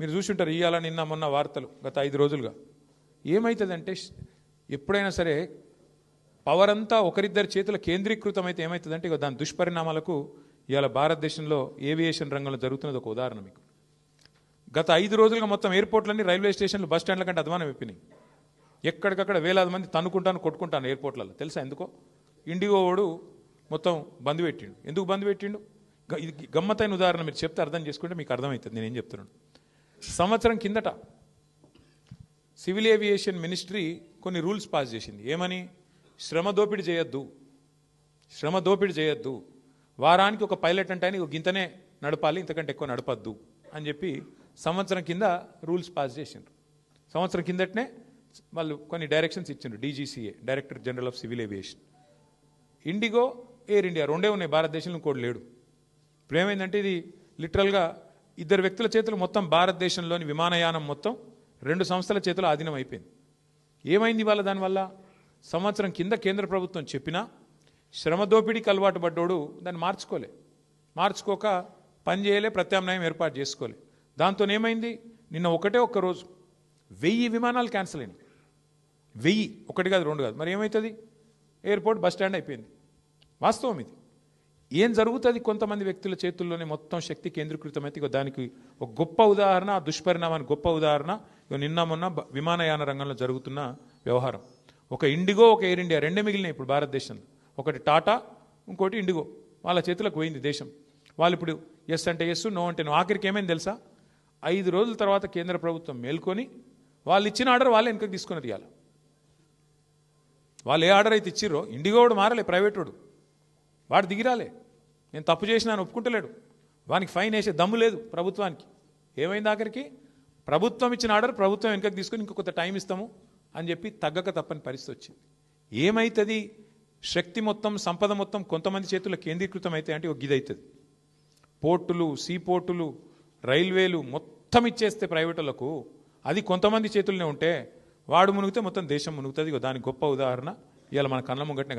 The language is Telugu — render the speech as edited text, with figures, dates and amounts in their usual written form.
మీరు చూసుంటారు ఇవాళ నిన్న మొన్న వార్తలు గత 5 రోజులుగా ఏమవుతుందంటే ఎప్పుడైనా సరే పవర్ అంతా ఒకరిద్దరి చేతుల కేంద్రీకృతమైతే ఏమవుతుందంటే ఇక దాని దుష్పరిణామాలకు ఇవాళ భారతదేశంలో ఏవియేషన్ రంగంలో జరుగుతున్నది ఒక ఉదాహరణ మీకు. గత 5 రోజులుగా మొత్తం ఎయిర్పోర్ట్లన్నీ రైల్వే స్టేషన్లు బస్ స్టాండ్ల కంటే అధ్వానం అయిపోయినాయి. ఎక్కడికక్కడ వేలాది మంది తన్నుకుంటాను కొట్టుకుంటాను ఎయిర్పోర్ట్లలో. తెలుసా ఎందుకో? ఇండిగో వాడు మొత్తం బంద్ పెట్టిండు. ఎందుకు బంద్ పెట్టిండు? ఇది గమ్మత్తైన ఉదాహరణ, మీరు చెప్తే అర్థం చేసుకుంటే మీకు అర్థమవుతుంది నేనేం చెప్తున్నాను. సంవత్సరం కిందట సివిల్ ఏవియేషన్ మినిస్ట్రీ కొన్ని రూల్స్ పాస్ చేసింది. ఏమని? శ్రమ దోపిడీ చేయొద్దు, వారానికి ఒక పైలట్ అంటే ఆయన గింతనే నడపాలి, ఇంతకంటే ఎక్కువ నడపద్దు అని చెప్పి సంవత్సరం కింద రూల్స్ పాస్ చేసిండ్రు. సంవత్సరం కిందటనే వాళ్ళు కొన్ని డైరెక్షన్స్ ఇచ్చిండ్రు. DGCA, director general of civil aviation. IndiGo, air India రెండే ఉన్నాయి భారతదేశంలో, ఇంకోటి లేడు. ఇప్పుడు ఏమైందంటే ఇది లిటరల్గా 2 వ్యక్తుల చేతులు మొత్తం భారతదేశంలోని విమానయానం మొత్తం 2 సంస్థల చేతులు ఆధీనం అయిపోయింది. ఏమైంది ఇవాళ దానివల్ల? సంవత్సరం కింద కేంద్ర ప్రభుత్వం చెప్పినా శ్రమ దోపిడీకి అలవాటు పడ్డోడు దాన్ని మార్చుకోక పని చేయలే, ప్రత్యామ్నాయం ఏర్పాటు చేసుకోలే. దాంతో ఏమైంది? నిన్న ఒక్క రోజు 1000 విమానాలు క్యాన్సిల్ అయినాయి. 1000, 1 కాదు 2 కాదు. మరి ఏమవుతుంది? ఎయిర్పోర్ట్ బస్ స్టాండ్ అయిపోయింది. వాస్తవం ఇది. ఏం జరుగుతుంది? కొంతమంది వ్యక్తుల చేతుల్లోనే మొత్తం శక్తి కేంద్రీకృతమైతే దానికి ఒక గొప్ప ఉదాహరణ, ఆ దుష్పరిణామానికి గొప్ప ఉదాహరణ నిన్న మొన్న విమానయాన రంగంలో జరుగుతున్న వ్యవహారం. ఒక ఇండిగో, ఒక ఎయిర్ ఇండియా రెండే మిగిలినాయి ఇప్పుడు భారతదేశంలో. ఒకటి టాటా, ఇంకోటి ఇండిగో. వాళ్ళ చేతులకు పోయింది దేశం. వాళ్ళు ఇప్పుడు ఎస్ అంటే ఎస్, నో అంటే నో. ఆఖరికి ఏమైంది తెలుసా? 5 రోజుల తర్వాత కేంద్ర ప్రభుత్వం మేల్కొని వాళ్ళు ఇచ్చిన ఆర్డర్ వాళ్ళే వెనకకి తీసుకుని తీయాలి. వాళ్ళు ఏ ఆర్డర్ అయితే ఇచ్చిర్రో, ఇండిగో వాడు మారలే, ప్రైవేట్ వాడు దిగిరాలే. నేను తప్పు చేసినా అని ఒప్పుకుంటలేడు. వానికి ఫైన్ వేసే దమ్ము లేదు ప్రభుత్వానికి. ఏమైంది ఆఖరికి? ప్రభుత్వం ఇచ్చిన ఆర్డర్ ప్రభుత్వం వెనకకి తీసుకొని ఇంకొక టైం ఇస్తాము అని చెప్పి తగ్గక తప్పని పరిస్థితి వచ్చింది. ఏమవుతుంది? శక్తి మొత్తం, సంపద మొత్తం కొంతమంది చేతుల్లో కేంద్రీకృతం అయితే అంటే ఒక గిదవుతుంది. పోర్టులు, సీ పోర్టులు, రైల్వేలు మొత్తం ఇచ్చేస్తే ప్రైవేటులకు, అది కొంతమంది చేతుల్లోనే ఉంటే వాడు మునిగితే మొత్తం దేశం మునుగుతుంది. దానికి గొప్ప ఉదాహరణ ఇవాళ మన కళ్ళ ముంగటనే